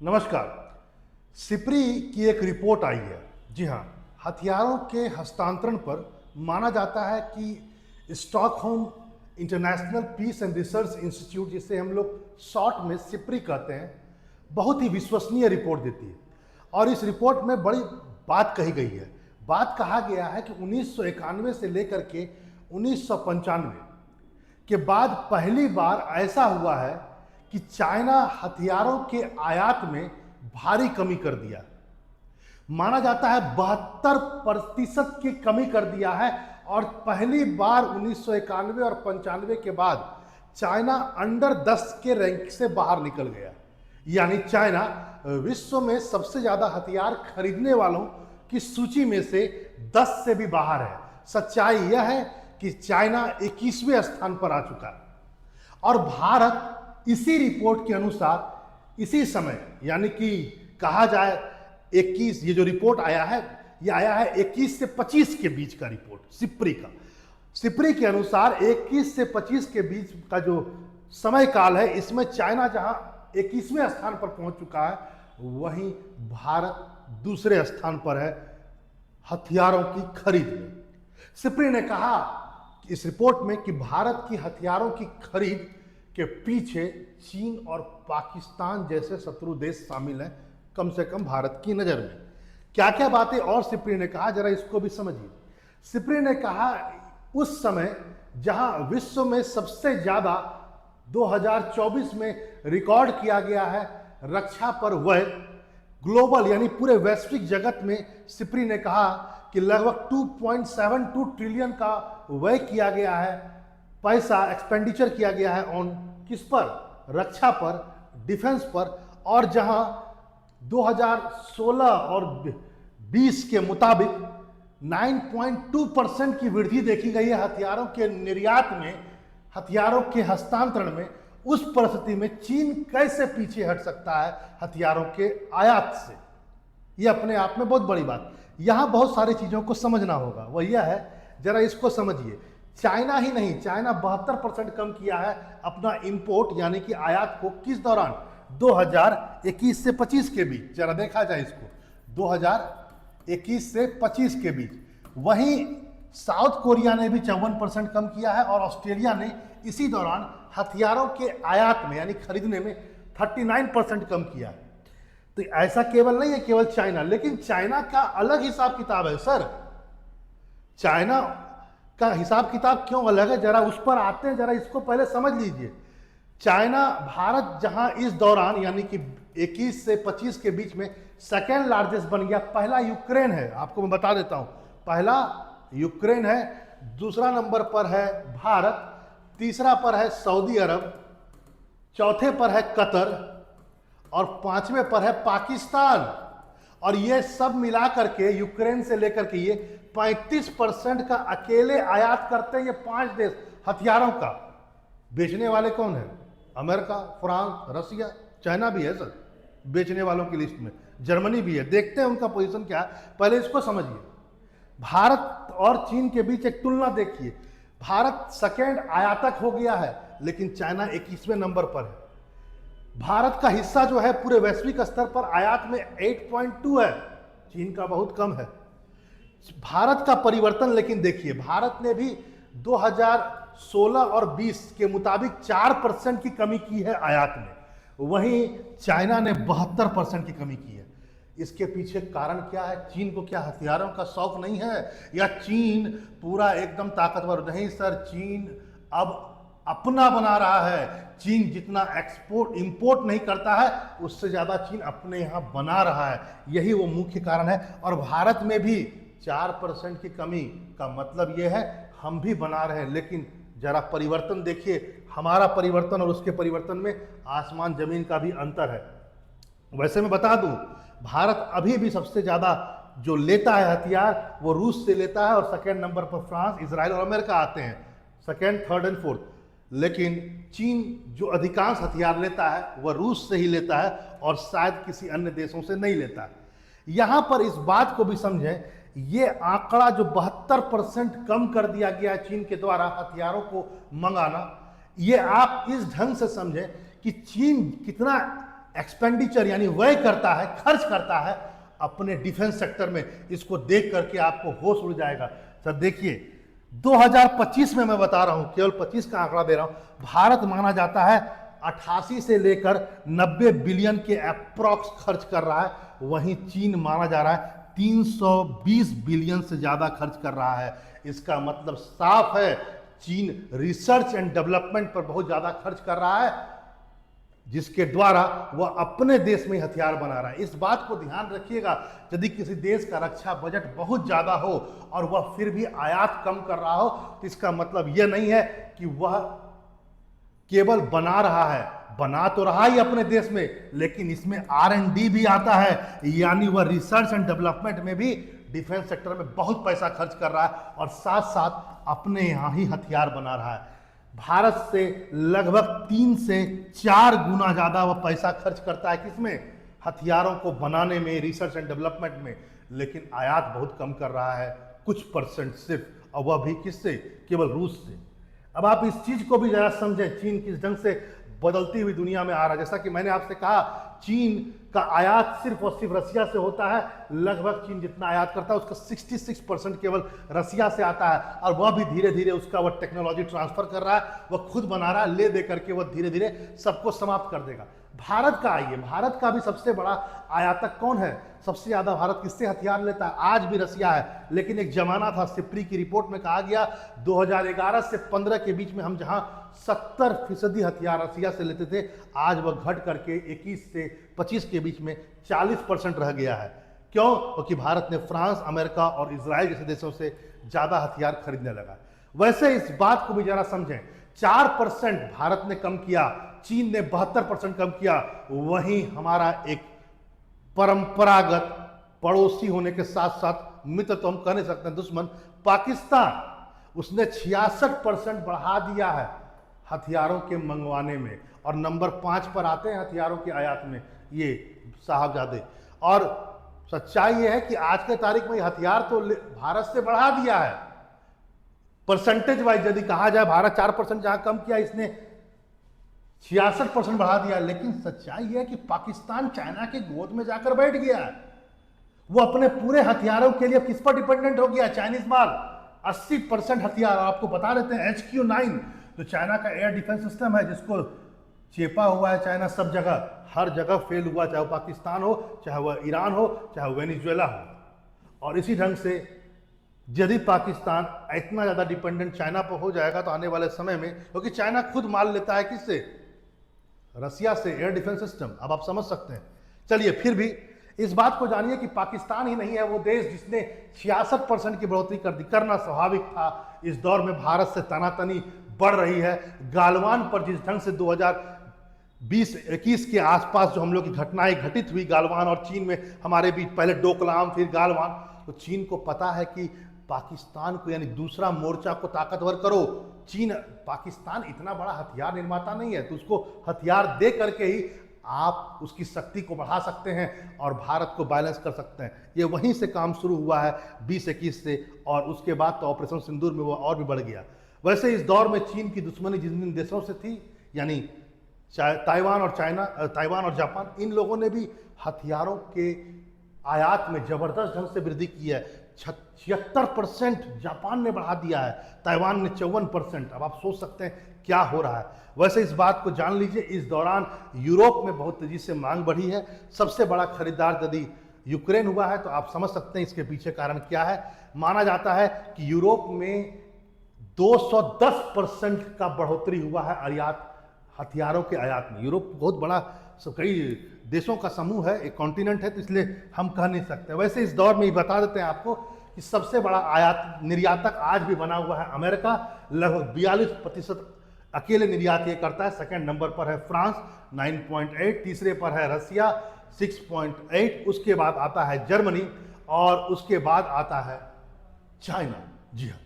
नमस्कार। सिप्री की एक रिपोर्ट आई है। जी हाँ, हथियारों के हस्तांतरण पर माना जाता है कि Stockholm International Peace and Research Institute, जिसे हम लोग शॉर्ट में सिप्री कहते हैं, बहुत ही विश्वसनीय रिपोर्ट देती है। और इस रिपोर्ट में बड़ी बात कही गई है। बात कहा गया है कि 1991 से लेकर के 1995 के बाद पहली बार ऐसा हुआ है कि चाइना हथियारों के आयात में भारी कमी कर दिया। माना जाता है 72% की कमी कर दिया है। और पहली बार 1991 और 95 के बाद चाइना अंडर 10 के रैंक से बाहर निकल गया। यानी चाइना विश्व में सबसे ज्यादा हथियार खरीदने वालों की सूची में से 10 से भी बाहर है। सच्चाई यह है कि चाइना 21वें स्थान पर आ चुका है और भारत इसी रिपोर्ट के अनुसार इसी समय, यानी कि कहा जाए 21, ये जो रिपोर्ट आया है ये आया है 21 से 25 के बीच का रिपोर्ट सिप्री का। सिप्री के अनुसार 21 से 25 के बीच का जो समय काल है, इसमें चाइना जहां 21वें स्थान पर पहुंच चुका है, वहीं भारत दूसरे स्थान पर है हथियारों की खरीद में। सिप्री ने कहा इस रिपोर्ट में कि भारत की हथियारों की खरीद के पीछे चीन और पाकिस्तान जैसे शत्रु देश शामिल हैं, कम से कम भारत की नजर में। क्या क्या बातें और सिप्री ने कहा, जरा इसको भी समझिए। सिप्री ने कहा उस समय जहां विश्व में सबसे ज्यादा 2024 में रिकॉर्ड किया गया है रक्षा पर व्यय, ग्लोबल यानी पूरे वैश्विक जगत में, सिप्री ने कहा कि लगभग 2.72 ट्रिलियन का व्यय किया गया है, पैसा एक्सपेंडिचर किया गया है ऑन किस पर, रक्षा पर, डिफेंस पर। और जहां 2016 और 20 के मुताबिक 9.2% की वृद्धि देखी गई है हथियारों के निर्यात में, हथियारों के हस्तांतरण में। उस परिस्थिति में चीन कैसे पीछे हट सकता है हथियारों के आयात से? यह अपने आप में बहुत बड़ी बात। यहां बहुत सारी चीजों को समझना होगा, वह यह है, जरा इसको समझिए। चाइना ही नहीं, चाइना 72% कम किया है अपना इंपोर्ट यानी कि आयात को। किस दौरान? 2021 से 25 के बीच। जरा देखा जाए इसको, 2021 से 25 के बीच। वहीं साउथ कोरिया ने भी 54% कम किया है और ऑस्ट्रेलिया ने इसी दौरान हथियारों के आयात में यानी खरीदने में 39% कम किया है। तो ऐसा केवल नहीं है केवल चाइना, लेकिन चाइना का अलग हिसाब किताब है सर। चाइना का हिसाब किताब क्यों अलग है, जरा उस पर आते हैं। जरा इसको पहले समझ लीजिए। चाइना, भारत जहां इस दौरान यानी कि 21 से 25 के बीच में सेकेंड लार्जेस्ट बन गया। पहला यूक्रेन है, आपको मैं बता देता हूं, पहला यूक्रेन है, दूसरा नंबर पर है भारत, तीसरा पर है सऊदी अरब, चौथे पर है कतर और पांचवें पर है पाकिस्तान। और ये सब मिला करके यूक्रेन से लेकर के ये 35% का अकेले आयात करते हैं ये 5 देश हथियारों का। बेचने वाले कौन है? अमेरिका, फ्रांस, रसिया, चाइना भी है सर बेचने वालों की लिस्ट में, जर्मनी भी है। देखते हैं उनका पोजीशन क्या है, पहले इसको समझिए। भारत और चीन के बीच एक तुलना देखिए। भारत सेकेंड आयातक हो गया है, लेकिन चाइना 21वें नंबर पर है। भारत का हिस्सा जो है पूरे वैश्विक स्तर पर आयात में 8.2 है, चीन का बहुत कम है। भारत का परिवर्तन लेकिन देखिए, भारत ने भी 2016 और 20 के मुताबिक 4% की कमी की है आयात में, वहीं चाइना ने 72% की कमी की है। इसके पीछे कारण क्या है? चीन को क्या हथियारों का शौक नहीं है, या चीन पूरा एकदम ताकतवर नहीं? सर, चीन अब अपना बना रहा है। चीन जितना एक्सपोर्ट इंपोर्ट नहीं करता है, उससे ज्यादा चीन अपने यहां बना रहा है। यही वो मुख्य कारण है। और भारत में भी 4% की कमी का मतलब यह है हम भी बना रहे हैं, लेकिन जरा परिवर्तन देखिए। हमारा परिवर्तन और उसके परिवर्तन में आसमान जमीन का भी अंतर है। वैसे मैं बता दूं, भारत अभी भी सबसे ज्यादा जो लेता है हथियार वो रूस से लेता है, और सेकेंड नंबर पर फ्रांस, इजराइल और अमेरिका आते हैं, सेकेंड, थर्ड एंड फोर्थ। लेकिन चीन जो अधिकांश हथियार लेता है वह रूस से ही लेता है और शायद किसी अन्य देशों से नहीं लेता है। यहां पर इस बात को भी समझें, ये आंकड़ा जो 72% कम कर दिया गया है चीन के द्वारा हथियारों को मंगाना, ये आप इस ढंग से समझें कि चीन कितना एक्सपेंडिचर यानी व्यय करता है, खर्च करता है अपने डिफेंस सेक्टर में, इसको देख करके आपको होश उड़ जाएगा। सर देखिए 2025 में मैं बता रहा हूं, केवल 25 का आंकड़ा दे रहा हूं, भारत माना जाता है 88 से लेकर 90 बिलियन के अप्रॉक्स खर्च कर रहा है, वहीं चीन माना जा रहा है 320 बिलियन से ज्यादा खर्च कर रहा है। इसका मतलब साफ है चीन रिसर्च एंड डेवलपमेंट पर बहुत ज्यादा खर्च कर रहा है, जिसके द्वारा वह अपने देश में हथियार बना रहा है। इस बात को ध्यान रखिएगा, यदि किसी देश का रक्षा बजट बहुत ज्यादा हो और वह फिर भी आयात कम कर रहा हो, तो इसका मतलब यह नहीं है कि वह केवल बना रहा है, बना तो रहा ही अपने देश में, लेकिन इसमें R&D भी आता है, यानी वह रिसर्च एंड डेवलपमेंट में भी डिफेंस सेक्टर में बहुत पैसा खर्च कर रहा है और साथ साथ अपने यहां ही हथियार बना रहा है। भारत से लगभग 3 से 4 गुना ज्यादा वह पैसा खर्च करता है किसमें, हथियारों को बनाने में, रिसर्च एंड डेवलपमेंट में, लेकिन आयात बहुत कम कर रहा है, कुछ परसेंट सिर्फ, और वह भी किससे, केवल रूस से। अब आप इस चीज को भी जरा समझें, चीन किस ढंग से बदलती हुई दुनिया में आ रहा है। जैसा कि मैंने आपसे कहा, चीन का आयात सिर्फ और सिर्फ रसिया से होता है, लगभग चीन जितना आयात करता है उसका 66% केवल रसिया से आता है, और वह भी धीरे धीरे उसका वह टेक्नोलॉजी ट्रांसफर कर रहा है, वह खुद बना रहा है, ले दे करके वह धीरे धीरे सबको समाप्त कर देगा। भारत का आइए, भारत का भी सबसे बड़ा आयातक कौन है, सबसे ज्यादा भारत किससे हथियार लेता है, आज भी रसिया है, लेकिन एक जमाना था, सिप्री की रिपोर्ट में कहा गया 2011 से 15 के बीच में हम जहां 70% हथियार रसिया से लेते थे, आज वह घट करके 21 से 25 के बीच में 40% रह गया है। क्यों? क्योंकि भारत ने फ्रांस, अमेरिका और इजराइल जैसे देशों से ज्यादा हथियार खरीदने लगा। वैसे इस बात को भी जरा समझें, 4% भारत ने कम किया, चीन ने 72% कम किया, वहीं हमारा एक परंपरागत पड़ोसी होने के साथ साथ मित्र तो हम कह नहीं सकते, दुश्मन पाकिस्तान, उसने 66% बढ़ा दिया है हथियारों के मंगवाने में, और नंबर 5 पर आते हैं हथियारों की आयात में ये साहबजादे। और सच्चाई ये है कि आज के तारीख में हथियार तो भारत से बढ़ा दिया है, परसेंटेज वाइज यदि कहा जाए, भारत 4% जहां कम किया, इसने 66% बढ़ा दिया। लेकिन सच्चाई यह है कि पाकिस्तान चाइना के गोद में जाकर बैठ गया है, वो अपने पूरे हथियारों के लिए किस पर डिपेंडेंट हो गया, चाइनीज माल। 80% हथियार आपको बता देते हैं, HQ-9 तो चाइना का एयर डिफेंस सिस्टम है, जिसको चेपा हुआ है चाइना सब जगह, हर जगह फेल हुआ, चाहे वो पाकिस्तान हो, चाहे वह ईरान हो, चाहे वेनेजुएला हो। और इसी ढंग से यदि पाकिस्तान इतना ज्यादा डिपेंडेंट चाइना पर हो जाएगा, तो आने वाले समय में, क्योंकि चाइना खुद माल लेता है किससे, रसिया से, एयर डिफेंस सिस्टम, अब आप समझ सकते हैं। चलिए फिर भी इस बात को जानिए कि पाकिस्तान ही नहीं है वो देश जिसने 66% की बढ़ोतरी कर दी, करना स्वाभाविक था। इस दौर में भारत से तनातनी बढ़ रही है। गालवान पर जिस ढंग से 2020-21 के आसपास जो हम लोग की घटनाएं घटित हुई गालवान और चीन में, हमारे बीच पहले डोकलाम फिर गालवान, तो चीन को पता है कि पाकिस्तान को यानी दूसरा मोर्चा को ताकतवर करो। चीन, पाकिस्तान इतना बड़ा हथियार निर्माता नहीं है, तो उसको हथियार दे करके ही आप उसकी शक्ति को बढ़ा सकते हैं और भारत को बैलेंस कर सकते हैं। ये वहीं से काम शुरू हुआ है 2021 से, और उसके बाद तो ऑपरेशन सिंदूर में वो और भी बढ़ गया। वैसे इस दौर में चीन की दुश्मनी जिन देशों से थी, यानी ताइवान और जापान, इन लोगों ने भी हथियारों के आयात में जबरदस्त ढंग से वृद्धि की है। 76% जापान ने बढ़ा दिया है, ताइवान ने 54%। अब आप सोच सकते हैं क्या हो रहा है। वैसे इस बात को जान लीजिए, इस दौरान यूरोप में बहुत तेजी से मांग बढ़ी है। सबसे बड़ा खरीदार यदि यूक्रेन हुआ है, तो आप समझ सकते हैं इसके पीछे कारण क्या है। माना जाता है कि यूरोप में 210% का बढ़ोतरी हुआ है आयात, हथियारों के आयात में। यूरोप बहुत बड़ा, कई देशों का समूह है, एक कॉन्टिनेंट है, तो इसलिए हम कह नहीं सकते। वैसे इस दौर में ये बता देते हैं आपको कि सबसे बड़ा आयात निर्यातक आज भी बना हुआ है अमेरिका, लगभग 42% अकेले निर्यात ये करता है। सेकंड नंबर पर है फ्रांस 9.8, तीसरे पर है रसिया 6.8, उसके बाद आता है जर्मनी और उसके बाद आता है चाइना। जी हाँ,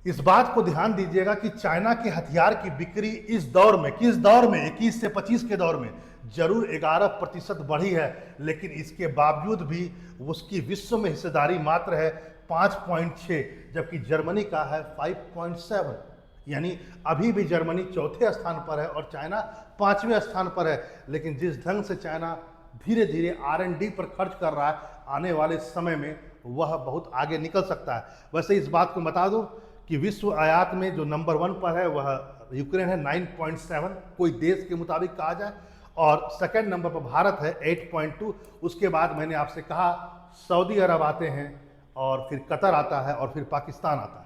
इस बात को ध्यान दीजिएगा कि चाइना के हथियार की बिक्री इस दौर में, किस दौर में, 21 से 25 के दौर में जरूर 11% बढ़ी है, लेकिन इसके बावजूद भी उसकी विश्व में हिस्सेदारी मात्र है 5.6, जबकि जर्मनी का है 5.7। यानी अभी भी जर्मनी चौथे स्थान पर है और चाइना 5वें स्थान पर है। लेकिन जिस ढंग से चाइना धीरे धीरे R&D पर खर्च कर रहा है, आने वाले समय में वह बहुत आगे निकल सकता है। वैसे इस बात को बता दूं कि विश्व आयात में जो नंबर 1 पर है वह यूक्रेन है 9.7 कोई देश के मुताबिक कहा जाए, और सेकंड नंबर पर भारत है 8.2। उसके बाद मैंने आपसे कहा सऊदी अरब आते हैं, और फिर कतर आता है, और फिर पाकिस्तान आता है।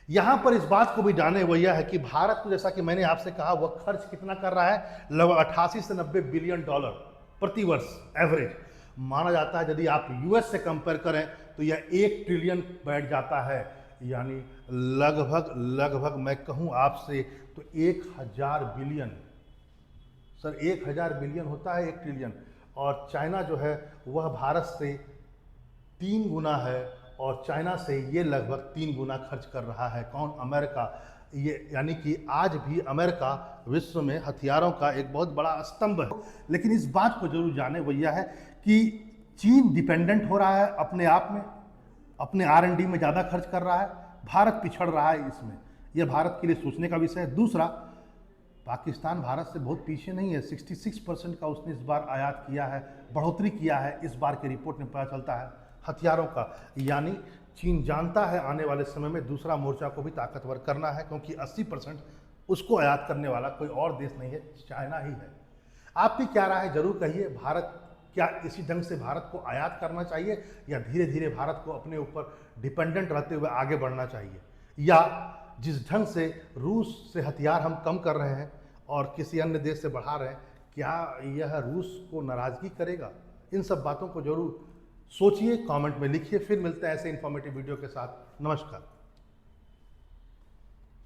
यहां पर इस बात को भी जाने वो यह है कि भारत को, जैसा कि मैंने आपसे कहा, वह खर्च कितना कर रहा है, लगभग 88 से 90 बिलियन डॉलर प्रति वर्ष एवरेज माना जाता है। यदि आप यूएस से कंपेयर करें तो यह 1 ट्रिलियन बैठ जाता है, यानी लगभग मैं कहूं आपसे तो 1000 बिलियन। सर 1000 बिलियन होता है 1 ट्रिलियन, और चाइना जो है वह भारत से 3 गुना है, और चाइना से ये लगभग 3 गुना खर्च कर रहा है। कौन? अमेरिका। ये यानी कि आज भी अमेरिका विश्व में हथियारों का एक बहुत बड़ा स्तंभ है। लेकिन इस बात को जरूर जाने वो यह है कि चीन डिपेंडेंट हो रहा है अपने आप में, अपने R&D में ज़्यादा खर्च कर रहा है, भारत पिछड़ रहा है इसमें। यह भारत के लिए सोचने का विषय है। दूसरा, पाकिस्तान भारत से बहुत पीछे नहीं है, 66% का उसने इस बार आयात किया है, बढ़ोतरी किया है, इस बार की रिपोर्ट में पता चलता है हथियारों का। यानी चीन जानता है आने वाले समय में दूसरा मोर्चा को भी ताकतवर करना है, क्योंकि 80% उसको आयात करने वाला कोई और देश नहीं है, चाइना ही है। आपकी क्या राय है जरूर कहिए। भारत क्या इसी ढंग से भारत को आयात करना चाहिए, या धीरे धीरे भारत को अपने ऊपर डिपेंडेंट रहते हुए आगे बढ़ना चाहिए, या जिस ढंग से रूस से हथियार हम कम कर रहे हैं और किसी अन्य देश से बढ़ा रहे हैं, क्या यह रूस को नाराज़गी करेगा? इन सब बातों को जरूर सोचिए, कमेंट में लिखिए। फिर मिलते हैं ऐसे इन्फॉर्मेटिव वीडियो के साथ। नमस्कार।